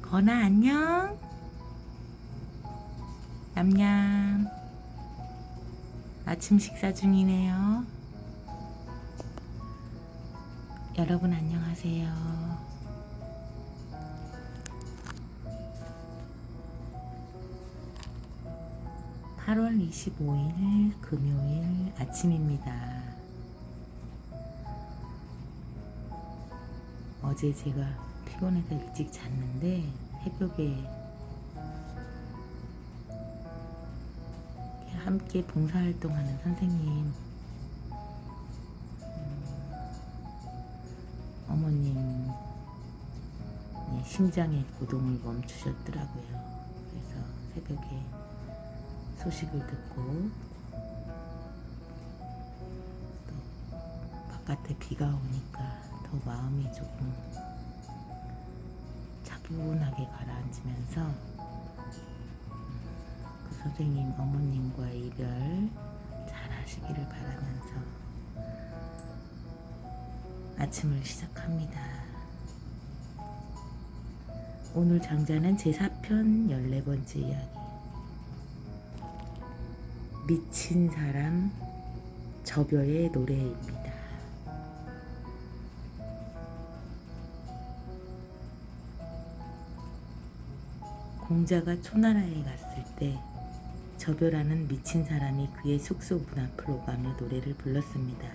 건아 안녕. 냠냠. 아침 식사 중이네요. 여러분 안녕하세요. 8월 25일 금요일 아침입니다. 어제 제가 피곤해서 일찍 잤는데 새벽에 함께 봉사활동하는 선생님 어머님 심장의 고동을 멈추셨더라고요. 그래서 새벽에 소식을 듣고 또 바깥에 비가 오니까 더 마음이 조금 차분하게 가라앉으면서 그 선생님 어머님과의 이별 잘 하시기를 바라면서 아침을 시작합니다. 오늘 장자는 제4편 14번째 이야기. 미친 사람 접여의 노래입니다. 공자가 초나라에 갔을 때 접여라는 미친 사람이 그의 숙소 문 앞을 오가며 노래를 불렀습니다.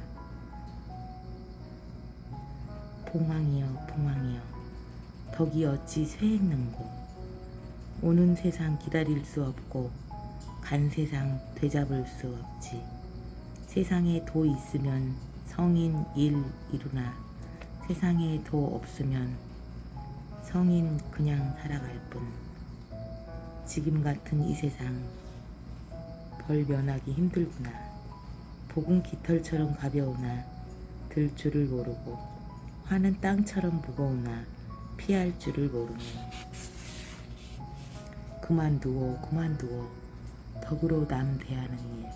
봉황이여 봉황이여 덕이 어찌 쇠했는고 오는 세상 기다릴 수 없고 간 세상 되잡을 수 없지. 세상에 도 있으면 성인 일 이루나 세상에 도 없으면 성인 그냥 살아갈 뿐. 지금 같은 이 세상 벌 면하기 힘들구나. 복은 깃털처럼 가벼우나 들 줄을 모르고 화는 땅처럼 무거우나 피할 줄을 모르니. 그만두어 그만두어 덕으로 남 대하는 일.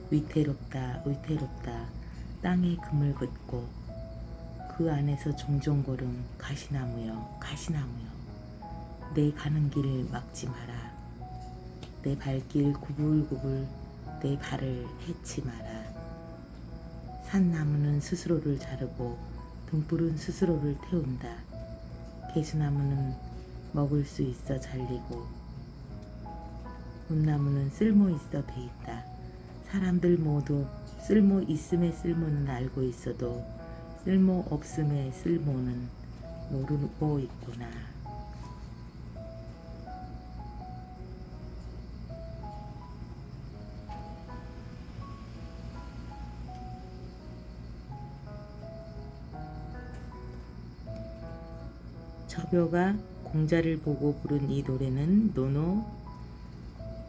위태롭다 위태롭다 땅에 금을 긋고 그 안에서 종종 걸음 가시나무여 가시나무여 내 가는 길 막지 마라. 내 발길 구불구불 내 발을 해치 마라. 산나무는 스스로를 자르고 등불은 스스로를 태운다. 개수나무는 먹을 수 있어 잘리고 웃나무는 쓸모 있어 베있다. 사람들 모두 쓸모 있음의 쓸모는 알고 있어도 쓸모 없음의 쓸모는 모르고 있구나. 접여가 공자를 보고 부른 이 노래는 논어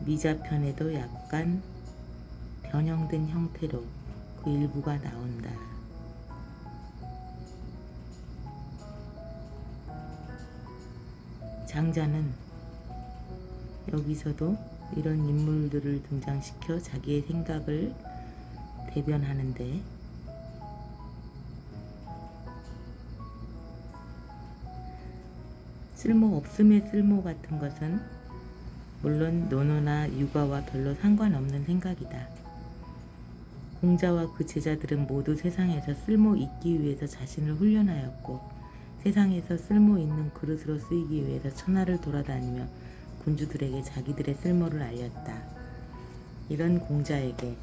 미자편에도 약간 변형된 형태로 그 일부가 나온다. 장자는 여기서도 이런 인물들을 등장시켜 자기의 생각을 대변하는데 쓸모 없음의 쓸모 같은 것은 물론 논어나 육아와 별로 상관없는 생각이다. 공자와 그 제자들은 모두 세상에서 쓸모 있기 위해서 자신을 훈련하였고 세상에서 쓸모 있는 그릇으로 쓰이기 위해서 천하를 돌아다니며 군주들에게 자기들의 쓸모를 알렸다. 이런 공자에게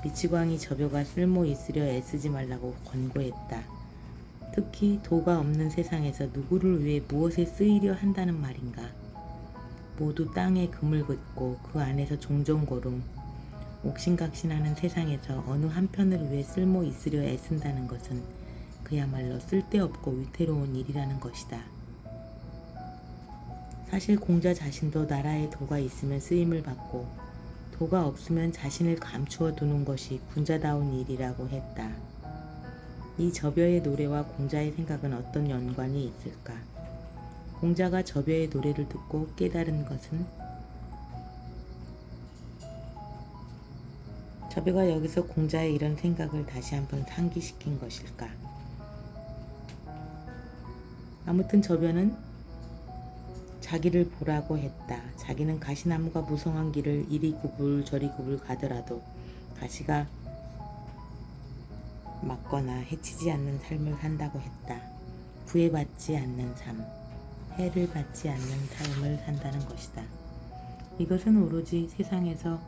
미치광이 접여가 쓸모 있으려 애쓰지 말라고 권고했다. 특히 도가 없는 세상에서 누구를 위해 무엇에 쓰이려 한다는 말인가. 모두 땅에 금을 긋고 그 안에서 종종 고름 옥신각신하는 세상에서 어느 한편을 위해 쓸모 있으려 애쓴다는 것은 그야말로 쓸데없고 위태로운 일이라는 것이다. 사실 공자 자신도 나라에 도가 있으면 쓰임을 받고 도가 없으면 자신을 감추어 두는 것이 군자다운 일이라고 했다. 이 접여의 노래와 공자의 생각은 어떤 연관이 있을까? 공자가 접여의 노래를 듣고 깨달은 것은 접여가 여기서 공자의 이런 생각을 다시 한번 상기시킨 것일까? 아무튼 접여는 자기를 보라고 했다. 자기는 가시나무가 무성한 길을 이리 구불 저리 구불 가더라도 가시가 맞거나 해치지 않는 삶을 산다고 했다. 구애받지 않는 삶, 해를 받지 않는 삶을 산다는 것이다. 이것은 오로지 세상에서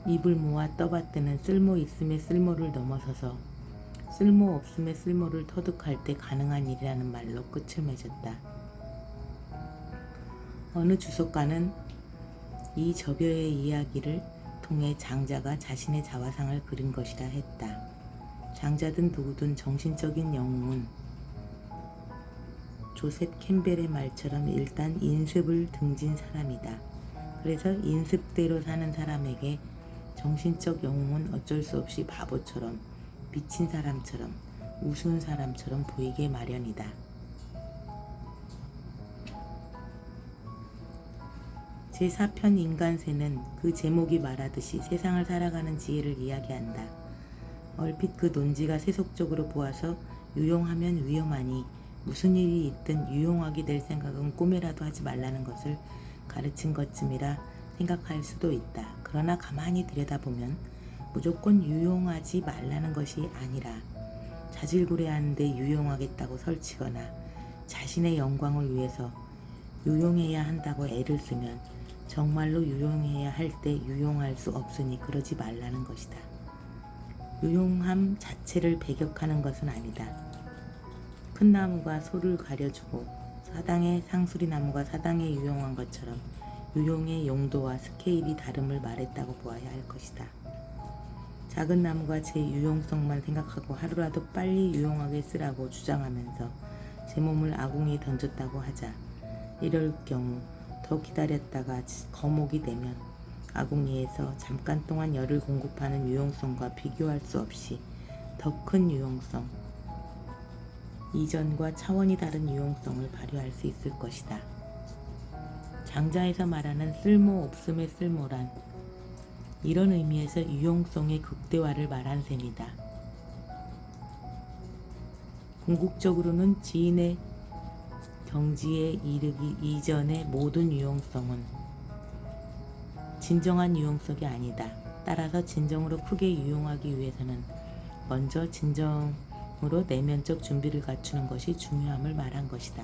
입을 모아 떠받드는 쓸모 있음의 쓸모를 넘어서서 쓸모 없음의 쓸모를 터득할 때 가능한 일이라는 말로 끝을 맺었다. 어느 주석가는 이 저벼의 이야기를 통해 장자가 자신의 자화상을 그린 것이라 했다. 장자든 누구든 정신적인 영웅은 조셉 캠벨의 말처럼 일단 인습을 등진 사람이다. 그래서 인습대로 사는 사람에게 정신적 영웅은 어쩔 수 없이 바보처럼, 미친 사람처럼, 우스운 사람처럼 보이게 마련이다. 제4편 인간세는 그 제목이 말하듯이 세상을 살아가는 지혜를 이야기한다. 얼핏 그 논지가 세속적으로 보아서 유용하면 위험하니 무슨 일이 있든 유용하게 될 생각은 꿈에라도 하지 말라는 것을 가르친 것쯤이라 생각할 수도 있다. 그러나 가만히 들여다보면 무조건 유용하지 말라는 것이 아니라 자질구레하는데 유용하겠다고 설치거나 자신의 영광을 위해서 유용해야 한다고 애를 쓰면 정말로 유용해야 할 때 유용할 수 없으니 그러지 말라는 것이다. 유용함 자체를 배격하는 것은 아니다. 큰 나무가 소를 가려주고 사당의 상수리 나무가 사당에 유용한 것처럼 유용의 용도와 스케일이 다름을 말했다고 보아야 할 것이다. 작은 나무가 제 유용성만 생각하고 하루라도 빨리 유용하게 쓰라고 주장하면서 제 몸을 아궁이에 던졌다고 하자. 이럴 경우 더 기다렸다가 거목이 되면 아궁이에서 잠깐 동안 열을 공급하는 유용성과 비교할 수 없이 더 큰 유용성, 이전과 차원이 다른 유용성을 발휘할 수 있을 것이다. 장자에서 말하는 쓸모 없음의 쓸모란 이런 의미에서 유용성의 극대화를 말한 셈이다. 궁극적으로는 지인의 경지에 이르기 이전의 모든 유용성은 진정한 유용성이 아니다. 따라서 진정으로 크게 유용하기 위해서는 먼저 진정으로 내면적 준비를 갖추는 것이 중요함을 말한 것이다.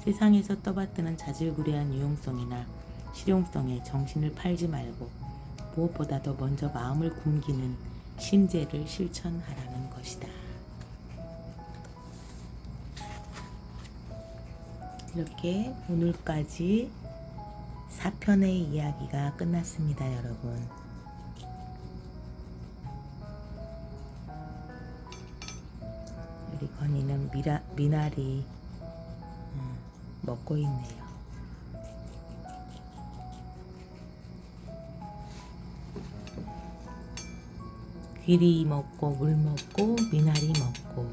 세상에서 떠받드는 자질구레한 유용성이나 실용성에 정신을 팔지 말고 무엇보다도 먼저 마음을 굶기는 심재를 실천하라는 것이다. 이렇게 오늘까지 4편의 이야기가 끝났습니다, 여러분. 우리 건이는 미나리 먹고 있네요. 귀리 먹고 물 먹고 미나리 먹고.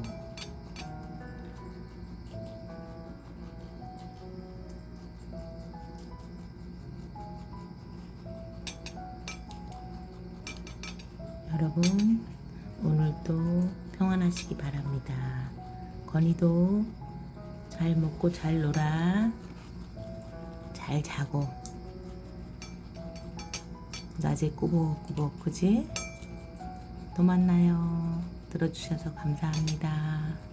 여러분 오늘도 평안하시기 바랍니다. 건이도 잘 먹고 잘 놀아. 잘 자고 낮에 꾸벅꾸벅 그지? 또 만나요. 들어주셔서 감사합니다.